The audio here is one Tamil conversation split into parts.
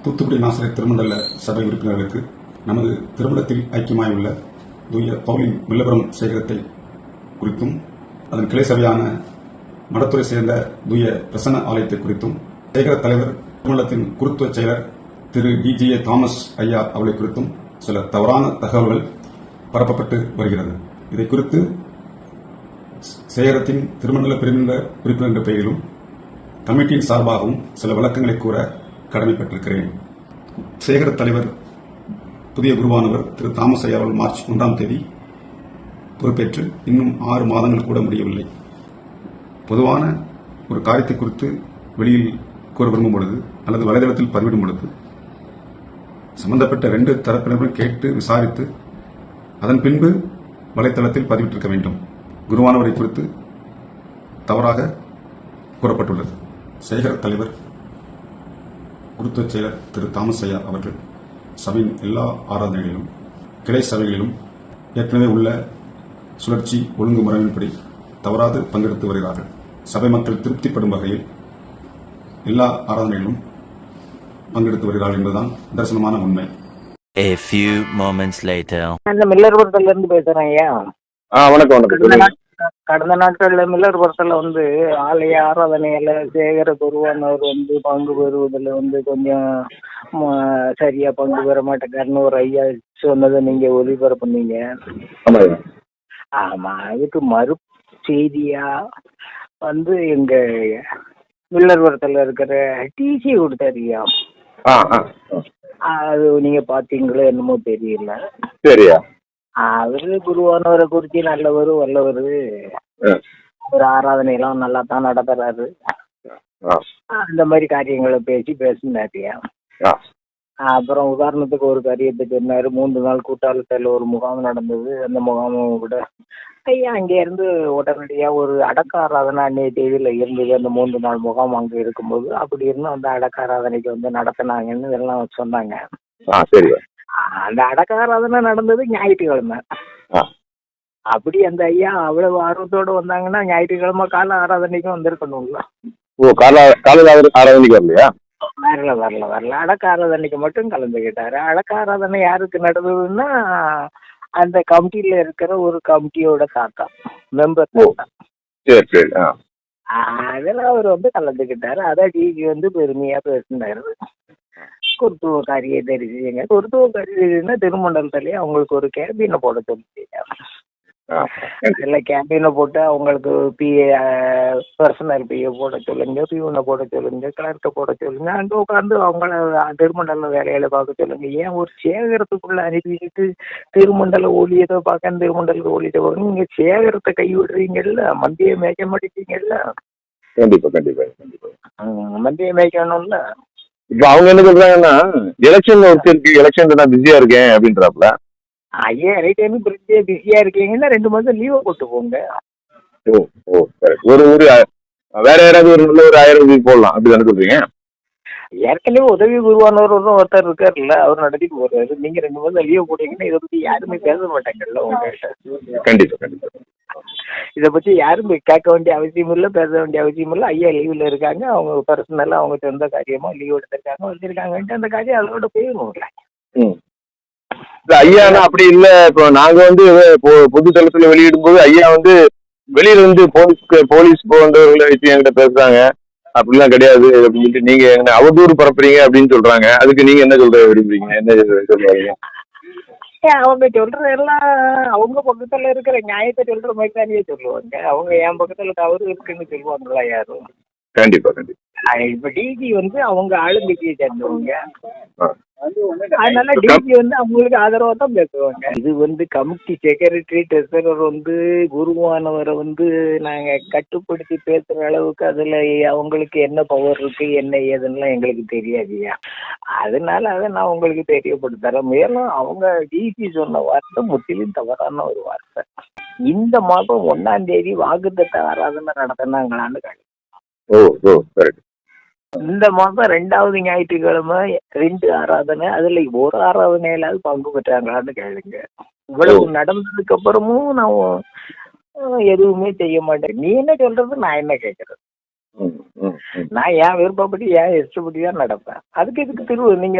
தூத்துக்குடி நாசரேத் திருமண்டல சபை உறுப்பினர்களுக்கு நமது திருமணத்தில் ஐக்கியமாயுள்ள தூய பவுலின் வில்லபுரம் சேகரத்தை குறித்தும் அதன் கிளை சபையான மடத்துறை சேர்ந்த தூய பிரசன்ன ஆலயத்தை குறித்தும் சேகர தலைவர் திருமணத்தின் குருத்துவ செயலர் திரு டிஜிஏ தாமஸ் ஐயா அவளை குறித்தும் சில தவறான தகவல்கள் பரப்பப்பட்டு வருகிறது. இதை குறித்து சேகரத்தின் திருமண்டல பிரிவினர் உறுப்பினர் என்ற பெயரிலும் கமிட்டியின் சார்பாகவும் சில விளக்கங்களை கூற கடமைப்பட்டிருக்கிறேன். சேகர தலைவர் புதிய குருவானவர் திரு தாமஸ் ஐயா அவர்கள் மார்ச் 1ஆம் தேதி பொறுப்பேற்று இன்னும் 6 மாதங்கள் கூட முடியவில்லை. பொதுவான ஒரு காரியத்தை குறித்து வெளியில் கூற விரும்பும் பொழுது அல்லது வலைதளத்தில் பதிவிடும் பொழுது சம்பந்தப்பட்ட 2 தரப்பினரும் கேட்டு விசாரித்து அதன் பின்பு வலைத்தளத்தில் பதிவிட்டிருக்க வேண்டும். குருவானவரை குறித்து தவறாக கூறப்பட்டுள்ளது. சேகர தலைவர் குருத்துவ செயலர் திரு தாமஸ் ஐயா அவர்கள் சபையின் எல்லா ஆராதனைகளிலும் கிளை சபைகளிலும் ஏற்கனவே உள்ள சுழற்சி ஒழுங்குமுறையின்படி தவறாது பங்கெடுத்து வருகிறார்கள். சபை மக்கள் திருப்திப்படும் வகையில் எல்லா ஆராதனைகளிலும் பங்கெடுத்து வருகிறார்கள் என்பதுதான் தரிசனமான உண்மை. A few moments later. அந்த மில்லர்புரத்துல இருந்து பேசுறேன் ஐயா. வணக்கம். கடந்த நாட்கள்ல மில்லர்புரத்துல ஆலய ஆராதனையில சேகர குருவானவர் பங்கு பெறுவதில் கொஞ்சம் சரியா பங்கு பெற மாட்டேங்காருன்னு ஒரு ஐயா சொன்னதை நீங்க ஒளிபரப்புனீங்க. ஆமா, அதுக்கு மறு செய்தியா எங்க மில்லர்புரத்துல இருக்கிற டிசி கொடுத்தாருயா. அது நீங்க பாத்தீங்களோ என்னமோ தெரியல. சரியா? அவரு குருவானவரை குறிச்சு நல்லவரு வல்லவரு, ஒரு ஆராதனை எல்லாம் நல்லா தான் நடத்துறாரு. அந்த மாதிரி காரியங்களை பேசினாரியா. அப்புறம் உதாரணத்துக்கு ஒரு காரியத்தை சொன்னாரு. 3 நாள் கூட்டாளத்தில் ஒரு முகாம் நடந்தது. அந்த முகாமும் கூட ஐயா அங்க இருந்து உடனடியா ஒரு அடக்க ஆராதனை அன்னைய தேதியில இருந்தது. அந்த 3 நாள் முகாம் அங்க இருக்கும்போது அப்படி இருந்தும் அந்த அடக்க ஆராதனைக்கு நடத்தினாங்கன்னு எல்லாம் சொன்னாங்க. அந்த அடக்க ஆராதனை நடந்தது ஞாயிற்றுக்கிழமை. அப்படி அந்த ஐயா அவ்வளவு ஆர்வத்தோட வந்தாங்கன்னா ஞாயிற்றுக்கிழமை கால ஆராதனைக்கும் வந்திருக்கணும்ல. வரல. அடக்க ஆராதனைக்கு மட்டும் கலந்துக்கிட்டாரு. அடக்க ஆராதனை யாருக்கு நடந்ததுன்னா அந்த கமிட்டியில இருக்கிற ஒரு கமிட்டியோட தாத்தா மெம்பர் தாத்தா. அதுல அவர் கலந்துக்கிட்டாரு. அதான் டிஜி பெருமையா பேசினாரு. குருத்துவ காரிய தெரிஞ்சுங்க. குருத்துவ காரியம் திருமண்டலத்திலேயே அவங்களுக்கு ஒரு கேபினை போட சொல்லிட்டீங்க. இல்லை, கேபினை போட்டு அவங்களுக்கு பர்சனல் பிஏ போட சொல்லுங்க, பியூனை போட சொல்லுங்க, கிளர்க்கை போட சொல்லுங்க. அங்கே உட்காந்து அவங்கள திருமண்டல வேலையில பார்க்க சொல்லுங்க. ஏன் ஒரு சேகரத்துக்குள்ள அனுப்பிட்டு திருமண்டல ஊழியத்தை பார்க்க திருமண்டலத்தை ஊழியத்தை பார்க்க நீங்க சேகரத்தை கை விடுறீங்கல்ல, மந்தியை மேய்க்க மாட்டேங்கல்ல. மந்தியை மேய்க்கணும்ல. இப்ப அவங்க என்ன சொல்றாங்கன்னா எலெக்ஷன் எலெக்ஷன் நான் பிஸியா இருக்கேன் அப்படின்றாப்ல. ஐயா ரைட் பிஸியா இருக்கீங்கன்னா 2 மாதம் லீவை போட்டு போங்க. ஒரு வேற யாராவது ஒரு 1000 ரூபாய் போடலாம் அப்படிதானே சொல்றீங்க? ஏற்கனவே உதவி குருவானவர் ஒருத்தர் இருக்காருல்ல, அவர் நடத்திட்டு போறாரு. நீங்க 2 மாதம் லீவ் போட்டீங்கன்னா இதை பத்தி யாருமே பேச மாட்டாங்கல்ல உங்ககிட்ட. கண்டிப்பா. இதை பத்தி யாரும் கேட்க வேண்டிய அவசியம் இல்லை, பேச வேண்டிய அவசியம் இல்லை. ஐயா லீவ்ல இருக்காங்க, அவங்க பர்சனலா அவங்க சொந்த காரியமா லீவ் எடுத்திருக்காங்க, வச்சிருக்காங்கன்ட்டு அந்த காரியம் அதோட போயிடும்ல. ஐயா அப்படி இல்ல. இப்போ நாங்க பொது தளத்துல வெளியிடும் போது ஐயா வெளியில போலீஸ் போன்றவர்களை வச்சு என்கிட்ட பேசுறாங்க. அப்படிலாம் கிடையாது அப்படின்னு சொல்லிட்டு நீங்க என்ன அவதூறு பரப்புறீங்க அப்படின்னு சொல்றாங்க. அதுக்கு நீங்க என்ன சொல்ற விரும்புறீங்க? என்ன சொல்றாங்க? அவங்க சொல்ற எல்லாம் அவங்க பக்கத்துல இருக்கிற நியாயத்தை சொல்ற மாதிரி தானே சொல்லுவாங்க. அவங்க என் பக்கத்துல தவறு இருக்குன்னு சொல்லுவாங்களா யாரும்? கண்டிப்பா. இப்ப டிஜி அவங்க ஆளுங்கட்சியை சேர்ந்தவங்க. அதனால டிஜி அவங்களுக்கு ஆதரவா தான் பேசுவாங்க. இது கமிட்டி செக்ரட்டரி ட்ரெஸரர் குருவானவரை நாங்க கட்டுப்படுத்தி பேசுற அளவுக்கு அதுல அவங்களுக்கு என்ன பவர் இருக்கு என்ன ஏதுன்னு எங்களுக்கு தெரியாதுயா. அதனால அதை நான் உங்களுக்கு தெரியப்படுத்துறேன். மேலும் அவங்க டிஜி சொன்ன வார்த்தை முற்றிலும் தவறான ஒரு வார்த்தை. இந்த மாதம் 1ஆம் தேதி வாக்குத்தத்த ஆராதனை நடத்தினாங்களான்னு கேள்வி. இந்த மாதம் 2வது ஞாயிற்றுக்கிழமை 2 ஆராதனை, அதுல ஒரு ஆராதனையிலாவது பங்கு பெற்றாங்களான்னு கேளுங்க. இவ்வளவு நடந்ததுக்கு அப்புறமும் நான் எதுவுமே செய்ய மாட்டேன். நீ என்ன சொல்றது, நான் என்ன கேட்கறது? ம், ம், ம். நான் என் விருப்பப்படி என் இஷ்டப்படி தான் நடப்பேன். அதுக்கு எதுக்கு நீங்க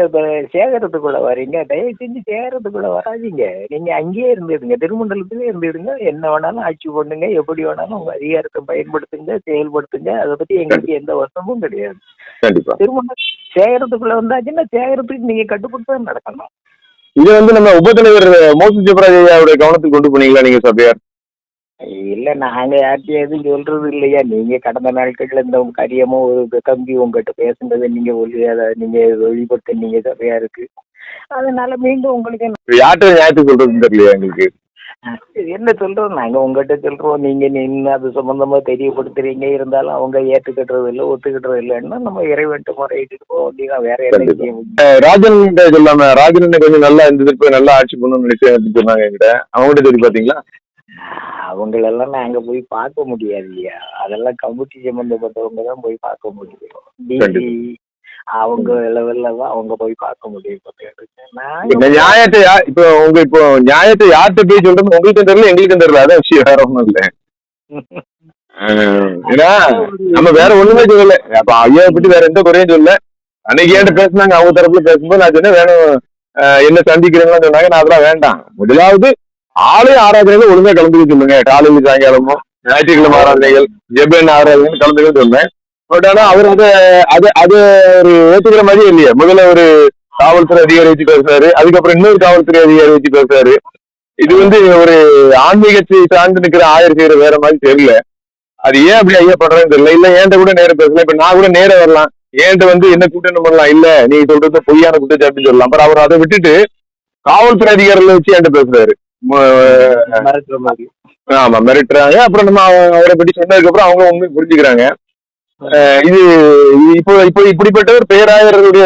சேகரத்துக்குள்ள வரீங்க? தயவு செஞ்சு சேகரத்துக்குள்ள வராதீங்க. நீங்க அங்கேயே இருந்துடுங்க, திருமண்டலத்திலே இருந்துடுங்க. என்ன வேணாலும் ஆட்சி பண்ணுங்க, எப்படி வேணாலும் உங்க அதிகாரத்தை பயன்படுத்துங்க, செயல்படுத்துங்க. அதை பத்தி எங்களுக்கு எந்த வருத்தமும் கிடையாது. கண்டிப்பா. திருமணம் சேகரத்துக்குள்ள வந்தாச்சுன்னா சேகரத்துக்கு நீங்க கட்டுப்பட்டு தான் நடக்கணும். இதை வந்து நம்ம உபத்தலைவர் மோசன் ஜெபராஜ் ஐயாவுடைய கவனத்துக்கு கொண்டு போனீங்களா நீங்க சபையார்? இல்ல நாங்க யார்கிட்டயும் எதுவும் சொல்றது இல்லையா. நீங்க கடந்த நாட்கள்ல இந்த கரியமோ ஒரு கம்பி உங்ககிட்ட பேசுனதை நீங்க அதை நீங்க வெளிப்படுத்தினீங்க சபையா இருக்கு. அதனால மீண்டும் உங்களுக்கு யார்கிட்ட நியாயத்துக்கு சொல்றதுன்னு தெரியலையா எங்களுக்கு? என்ன சொல்றோம், நாங்க உங்ககிட்ட சொல்றோம், நீங்க நின்று அது சம்பந்தமா தெரியப்படுத்துறீங்க. இருந்தாலும் அவங்க ஏற்றுக்கிட்டுறது இல்லை, ஒத்துக்கிட்டுறது இல்லைன்னா நம்ம இறைவன்ட்டு முறையிட்டு போக வேண்டியதான். வேற என்ன செய்ய முடியும்? ராஜன் சொல்லாம ராஜன் கொஞ்சம் நல்லா இந்த திருப்பி நல்லா ஆட்சி பண்ணணும்னு நினைச்சு சொன்னாங்க என்கிட்ட. அவங்ககிட்ட சொல்லி பாத்தீங்களா? அவங்களெல்லாம் நாங்க போய் பார்க்க முடியாது இல்லையா. அதெல்லாம் கமிட்டி சம்பந்தப்பட்டவங்க தான் போய் பார்க்க முடியும். டிசி அவங்க லெவல்ல தான் அவங்க போய் பார்க்க முடியும். இந்த நியாயத்தை இப்போ நியாயத்தை யார்கிட்ட போய் சொல்றது உங்களுக்கும் தெரியல எங்களுக்கும் தெரியல. அதான் விஷயம், வேற ஒண்ணும் இல்லை. ஏன்னா நம்ம வேற ஒண்ணுமே சொல்லல. அப்ப ஐயா பத்தி வேற எந்த குறையும் சொல்லல. அன்னைக்கு ஏன்ட்ட பேசினாங்க, அவங்க தரப்புல பேசும்போது நான் சொன்னேன் வேணும் என்ன சந்திக்கிறேன்னு சொன்னாங்க. நான் அதெல்லாம் வேண்டாம். முதலாவது ஆலய ஆராதனைகள் ஒழுங்கா கலந்துக்க சொல்லுங்க. காலையில் சாயங்காலமும் ஞாயிற்றுக்கிழமை ஆராதனைகள் ஜெபன் ஆராதனைகள் கலந்துக்க சொன்னேன். பட் ஆனா அவர் அது ஒரு ஏற்றுக்கிற மாதிரியே இல்லையா. முதல்ல ஒரு காவல்துறை அதிகாரி வச்சு பேசுறாரு, அதுக்கப்புறம் இன்னொரு காவல்துறை அதிகாரி வச்சு பேசுறாரு. இது வந்து ஒரு ஆன்மீகத்தை சார்ந்து நிக்கிற ஆயர் செய்யற வேற மாதிரி தெரியல. அது ஏன் அப்படி ஐயா பண்றதுன்னு தெரியல. இல்ல ஏன்ட்ட கூட நேரம் பேசலாம். இப்ப நான் கூட நேரம் வரலாம், ஏன்ட்ட வந்து என்ன கூட்டணி பண்ணலாம். இல்ல நீங்க சொல்றது பொய்யான குற்றச்சாட்டுன்னு சொல்லலாம். அப்புறம் அவர் அதை விட்டுட்டு காவல்துறை அதிகாரிகளை வச்சு என்கிட்ட பேசுறாரு. ஆமா, மிரட்டுறாங்க. அப்புறம் நம்ம அவரை பற்றி சொன்னதுக்கு அப்புறம் அவங்க உண்மை புரிஞ்சுக்கிறாங்க. இது இப்போ இப்போ இப்படிப்பட்டவர் பேராயருடைய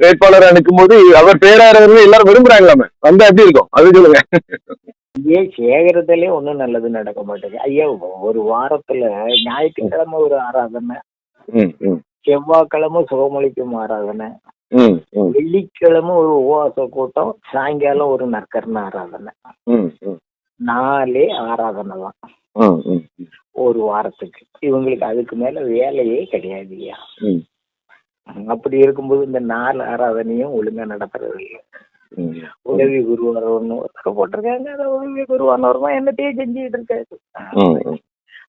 வேட்பாளர் அனுக்கும் போது அவர் பேராயர் எல்லாரும் விரும்புறாங்களாம வந்தா எப்படி இருக்கும் அது சொல்லுங்க. ஏன் சேகரத்திலே ஒண்ணும் நல்லது நடக்க மாட்டேங்குது ஐயா. ஒரு வாரத்துல ஞாயிற்றுக்கிழமை ஒரு ஆராதனை, செவ்வாய்க்கிழமை சுகமொழிக்கும் ஆராதனை, வெள்ளிக்கிழமை ஒரு உபவாச கூட்டம், சாயங்காலம் ஒரு நற்கரண ஆராதனை. 4 ஆராதனை தான் ஒரு வாரத்துக்கு. இவங்களுக்கு அதுக்கு மேல வேலையே கிடையாது ஐயா. அப்படி இருக்கும்போது இந்த 4 ஆராதனையும் ஒழுங்கா நடத்துறது இல்லை. உதவி குருவானவர்னு ஒருத்தர் போட்டிருக்காங்க. அதை உதவி குருவானவர் தான் என்னத்தையே செஞ்சுக்கிட்டு இருக்காரு.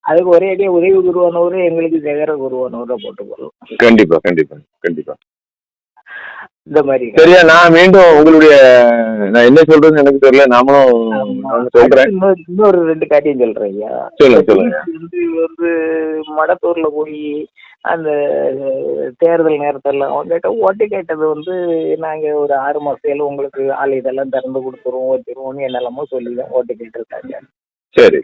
அதுக்கு ஒரே அடியா உதவி குருவானவரு எங்களுக்கு சேகர குருவானவரை போட்டு போடலாம். கண்டிப்பா கண்டிப்பா கண்டிப்பா. இந்த மாதிரி சரியா, நான் மீண்டும் உங்களுடைய நான் என்ன சொல்றதுன்னு எனக்கு தெரியல. நாமளும் சொல்றேன். இன்னொரு 2 காரியம் சொல்றேன் ஐயா. சொல்லுங்க. வந்து மடத்தூர்ல போய் அந்த தேர்தல் நேரத்துல அவங்ககிட்ட ஓட்டு கேட்டது வந்து நாங்க ஒரு 6 மாசத்துல உங்களுக்கு இதெல்லாம் திறந்து கொடுத்துருவோம் வச்சிருவோம்னு என்னெல்லாமோ சொல்லிதான் ஓட்டு கேட்டிருக்காங்க. சரி.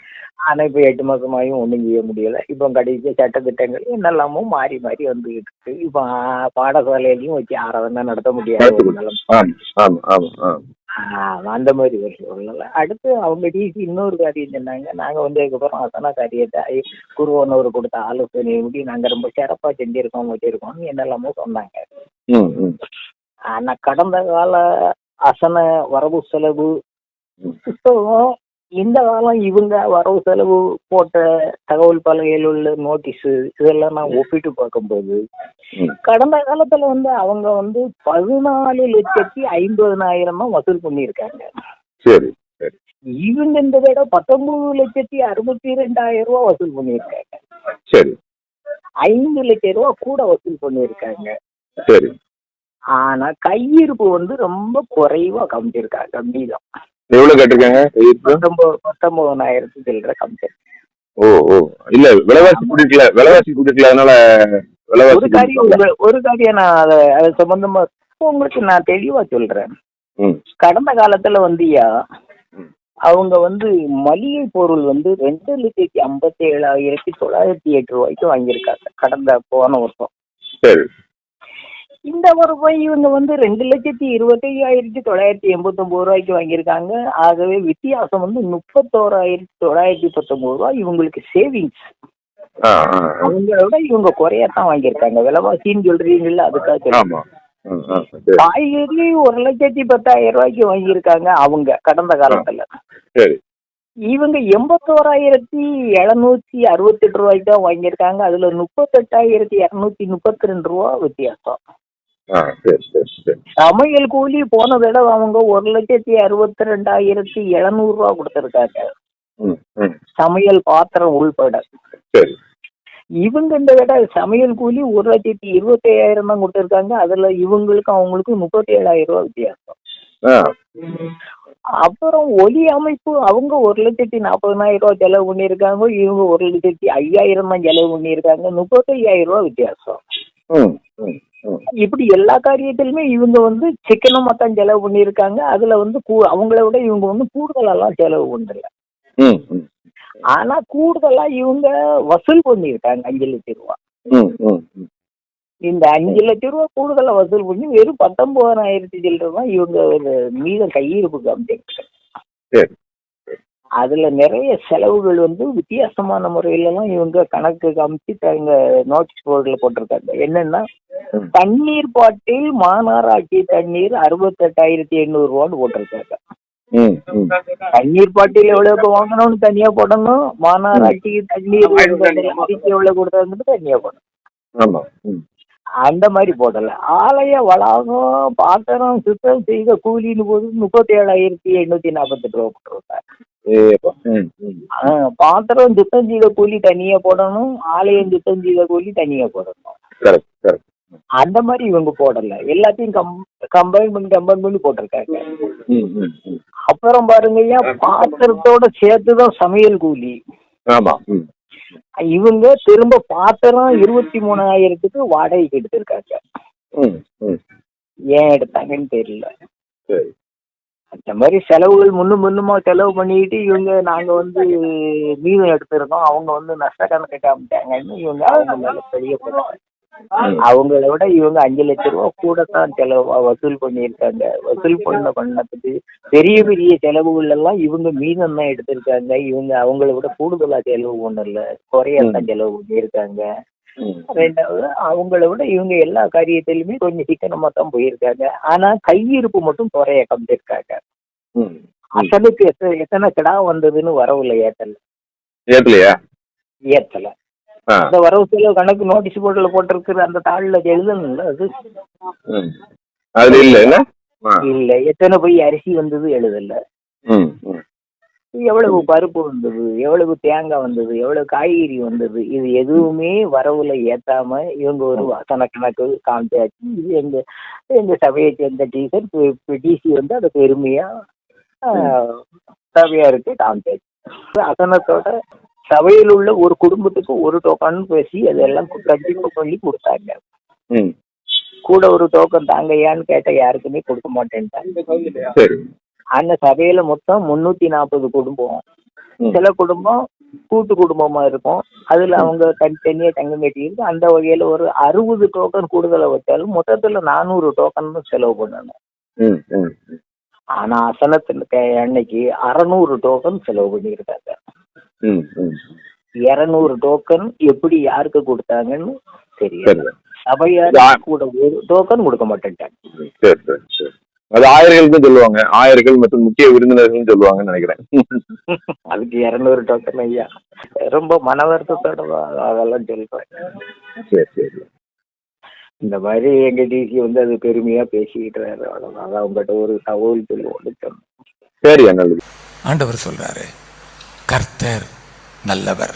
ஆனா இப்ப 8 மாசமாயும் ஒண்ணும் செய்ய முடியல. இப்போ கடைசி சட்டத்திட்டங்கள் என்னெல்லாமோ மாறி மாறி வந்துகிட்டு இருக்கு. இப்ப பாடசாலையிலையும் வச்சு ஆராதனை நடத்த முடியாது. அந்த மாதிரி ஒரு சூழ்நிலை. அடுத்து அவங்க டிசி இன்னொரு காரியம் சொன்னாங்க. நாங்க வந்து அதுக்கப்புறம் அசனா காரியத்தை குருவனவர் கொடுத்த ஆலோசனை எப்படி நாங்க ரொம்ப சிறப்பா செஞ்சிருக்கோம் வச்சிருக்கோம்னு என்னெல்லாமோ சொன்னாங்க. ஆனா கடந்த கால அசன வரவு செலவு புத்தகம், இந்த காலம் இவங்க வரவு செலவு போட்ட தகவல் பலகையில் உள்ள நோட்டீஸ் இதெல்லாம் நான் ஒப்பிட்டு பார்க்கும்போது கடந்த காலத்துல வந்து அவங்க வந்து 14,50,000 வசூல் பண்ணியிருக்காங்க. இவங்க இந்த தடவை 19,62,200 ரூபா வசூல் பண்ணியிருக்காங்க. 5 லட்சம் ரூபா கூட வசூல் பண்ணியிருக்காங்க. ஆனா கையிருப்பு வந்து ரொம்ப குறைவா காமிச்சிருக்காங்க. மீதம் எவ்வளவு கேட்டிருக்காங்க? 19,000 சில்லற கம்மியா. இல்ல விலைவாசி கூட்டிருக்கல அதனால ஒரு காரியம் நான் அது சம்பந்தமா உங்களுக்கு நான் தெளிவா சொல்றேன். கடந்த காலத்துல வந்துயா அவங்க வந்து மளிகை பொருள் வந்து 2,57,908 ரூபாய்க்கு வாங்கியிருக்காங்க கடந்த போன வருஷம். இந்த வருஷம் இவங்க வந்து 2,25,989 ரூபாய்க்கு வாங்கியிருக்காங்க. ஆகவே வித்தியாசம் வந்து 31,919 ரூபாய் இவங்களுக்கு சேவிங்ஸ். அவங்களோட இவங்க குறையத்தான் வாங்கியிருக்காங்க. விலைவாசின்னு சொல்றீங்கல்ல, அதுக்காக காய்கறி 1,10,10,000 ரூபாய்க்கு வாங்கியிருக்காங்க அவங்க கடந்த காலத்துல. இவங்க 81,768 ரூபாய்க்கு தான் வாங்கியிருக்காங்க. அதுல 38,232 ரூபா வித்தியாசம். சரி சரி சரி. சமையல் கூலி போன தடவை அவங்க 1,62,700 ரூபா கொடுத்திருக்காங்க, ம் ம் சமையல் பாத்திரம் உள்பட. சரி. இவங்க இந்த தடவை சமையல் கூலி 1,25,000 தான் கொடுத்திருக்காங்க. அதுல இவங்களுக்கு அவங்களுக்கு 37,000 ரூபா வித்தியாசம். ஆ அப்புறம் ஒலி அமைப்பு அவங்க 1,40,000 ரூபா செலவு பண்ணியிருக்காங்க, இவங்க 1,05,000 தான் செலவு பண்ணியிருக்காங்க. 35,000 ரூபா வித்தியாசம். ம் ம் ம் இப்படி எல்லா காரியத்திலுமே இவங்க வந்து சிக்கனமா தான் செலவு பண்ணியிருக்காங்க. அதுல வந்து அவங்கள விட இவங்க வந்து கூடுதலெல்லாம் செலவு பண்ணல. ம் ம் ஆனா கூடுதலா இவங்க வசூல் பண்ணியிருக்காங்க 5 லட்சம் ரூபா. ம் ம் ம் இந்த 5 லட்சம் ரூபா கூடுதலா வசூல் பண்ணி வெறும் 19,000 சில்லறை தான் இவங்க ஒரு மீத கையிருப்பு காமிச்சிருக்காங்க. சரி. அதுல நிறைய செலவுகள் வந்து வித்தியாசமான முறையிலலாம் இவங்க கணக்கு காமிச்சு இங்க நோட்டீஸ் போர்டுல போட்டிருக்காங்க. என்னன்னா, தண்ணீர் பாட்டில் மாநகராட்சி தண்ணீர் 68,800 ரூபான்னு போட்டிருக்காங்க. ம் ம் தண்ணீர் பாட்டில் எவ்வளவுக்கு வாங்கணும்னு தனியா போடணும், மாநகராட்சிக்கு தண்ணீர் எவ்வளவு கொடுத்தாங்கன்னு தனியா போடணும். ஆமா. ம் அந்த மாதிரி போடல. ஆலய வளாகம் பாத்திரம் சுத்தம் செய்த கூலின்னு போது 37,848 ரூபா போட்டிருக்காங்க. ஏப்பா. ம் ம் பாத்திரம் சுத்தம் செய்த கூலி தனியா போடணும், ஆலயம் சுத்தம் செய்த கூலி தனியா போடணும். Correct correct. அந்த மாதிரி இவங்க போடல, எல்லாத்தையும் கம்பைன் பண்ணி போட்டிருக்காங்க. ம் ம் ம் அப்புறம் பாருங்க ஐயா, பாத்திரத்தோட சேர்த்துதான் சமையல் கூலி. ஆமா. ம் இவங்க திரும்ப பாத்திரம் 23,000க்கு வாடகைக்கு எடுத்திருக்காங்க. ம் ம் ஏன் எடுத்தாங்கன்னு தெரியல. சரி. அந்த மாதிரி செலவுகள் முன்னுமா செலவு பண்ணிட்டு இவங்க நாங்க வந்து மீதம் எடுத்திருக்கோம், அவங்க வந்து நஷ்ட கணக்கு காமிட்டாங்கன்னு இவங்க அவங்க மேல பெரிய போட்டாங்க. அவங்கள விட இவங்க 5 லட்சம் ரூபா கூட தான் வசூல் பண்ணியிருக்காங்க. வசூல் பண்ணதுக்கு பெரிய பெரிய செலவுகள் எல்லாம் இவங்க மீதம் தான் எடுத்திருக்காங்க. இவங்க அவங்கள விட கூடுதலா செலவு பண்ணல, குறையத்தான் செலவு பண்ணியிருக்காங்க. ரெண்டாவது, அவங்கள விட இவங்க எல்லா காரியத்திலுமே கொஞ்சம் சிக்கனமா தான் போயிருக்காங்க. ஆனா கையிருப்பு மட்டும் குறைய காமிச்சிருக்காங்க. அசலுக்கு எத்தனை கிடா வந்ததுன்னு வரவுல ஏத்தலையா? ஏத்தல. அந்த வரவு செலவு கணக்கு நோட்டீஸ் போர்டுல போட்டிருக்கிற அந்த தாள்ல எழுதணும்ல, அது இல்ல. எத்தனை போய் அரிசி வந்தது எழுதல, எவ்வளவு பருப்பு வந்தது, எவ்வளவு தேங்காய் வந்தது, எவ்வளவு காய்கறி வந்தது, இது எதுவுமே வரவுல ஏத்தாம இவங்க ஒரு வசன கணக்கு காமிச்சாச்சு. இது எங்க சபையை சேர்ந்த டிசி வந்து அதை பெருமையா சபையாருக்கு காமிச்சாச்சு. அசனத்தோட சபையில் உள்ள ஒரு குடும்பத்துக்கு ஒரு டோக்கன் பேசி அதெல்லாம் கண்டிப்பா பண்ணி கொடுத்தாங்க. கூட ஒரு டோக்கன் தாங்கய்யான்னு கேட்ட யாருக்குமே கொடுக்க மாட்டேன்ட்டாங்க. அந்த சபையில மொத்தம் 340 குடும்பம். சில குடும்பம் கூட்டு குடும்பமா இருக்கும், அதுல அவங்க தனித்தனியா தங்கம் கட்டியிருக்கு. அந்த வகையில ஒரு 60 டோக்கன் கூடுதலை வச்சாலும் மொத்தத்துல 400 டோக்கன் தான் செலவு பண்ணணும். ஆனா அசனத்துல அன்னைக்கு 600 டோக்கன் செலவு பண்ணியிருக்காங்க. 200 டோக்கன் எப்படி யாருக்கு கொடுத்தாங்கன்னு தெரியாது. சபையார் கூட ஒரு டோக்கன் கொடுக்க மாட்டேன்ட்டாங்க. அது ஆயர்களுக்கும் சொல்லுவாங்க, ஆயர்கள் மற்றும் முக்கிய விருந்தினர்கள் சொல்லுவாங்கன்னு நினைக்கிறேன். அதுக்கு 200 டோக்கன் ஐயா, ரொம்ப மன வருத்தத்தோட அதெல்லாம் சொல்றேன். இந்த மாதிரி எங்க டிசி வந்து அது பெருமையா பேசிக்கிட்டு அவ்வளவுதான். அவங்ககிட்ட ஒரு தகவல் சொல்லுவோம். சரி, ஆண்டவர் சொல்றாரு, கர்த்தர் நல்லவர்.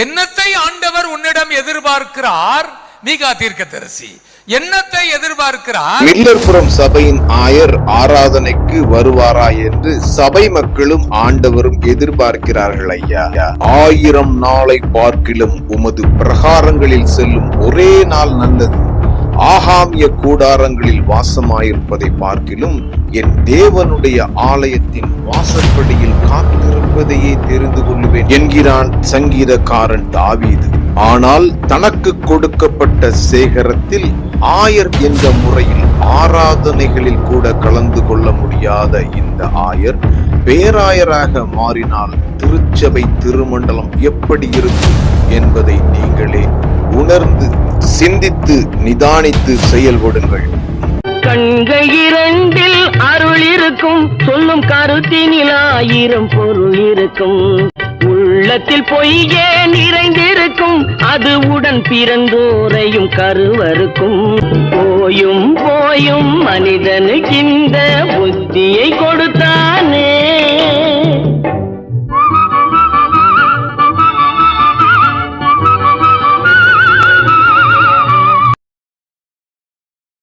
என்னத்தை ஆண்டவர் உன்னிடம் எதிர்பார்க்கிறார்? மீகா தீர்க்கதரிசி என்னத்தை எதிர்பார்க்கிறார்? மில்லர்புரம் சபையின் ஆயர் ஆராதனைக்கு வருவாரா என்று சபை மக்களும் ஆண்டவரும் எதிர்பார்க்கிறார்கள் ஐயா. 1000 நாளை பார்க்கிலும் உமது பிரகாரங்களில் செல்லும் ஒரே நாள் நல்லது. ஆகாமிய கூடாரங்களில் வாசமாயிருப்பதை பார்க்கிலும் என் தேவனுடைய ஆலயத்தின் வாசற்படியில் காத்திருப்பதையே தெரிந்து கொள்வேன் என்கிறான் சங்கீதக்காரன் தாவீது. ஆனால் தனக்கு கொடுக்கப்பட்ட சேகரத்தில் ஆயர் என்ற முறையில் ஆராதனைகளில் கூட கலந்து கொள்ள முடியாத இந்த ஆயர் பேராயராக மாறினால் திருச்சபை திருமண்டலம் எப்படி இருக்கும் என்பதை நீங்களே உணர்ந்து சிந்தித்து நிதானித்து செயல்படுங்கள். கண்கள் இரண்டில் அருளிர் இருக்கும், சொல்லும் கருத்தினில் 1000 பொருள் இருக்கும். உள்ளத்தில் பொய்யே நிறைந்திருக்கும், அது உடன் பிறந்தோரையும் கருவருக்கும். போயும் போயும் மனிதனுக்கு இந்த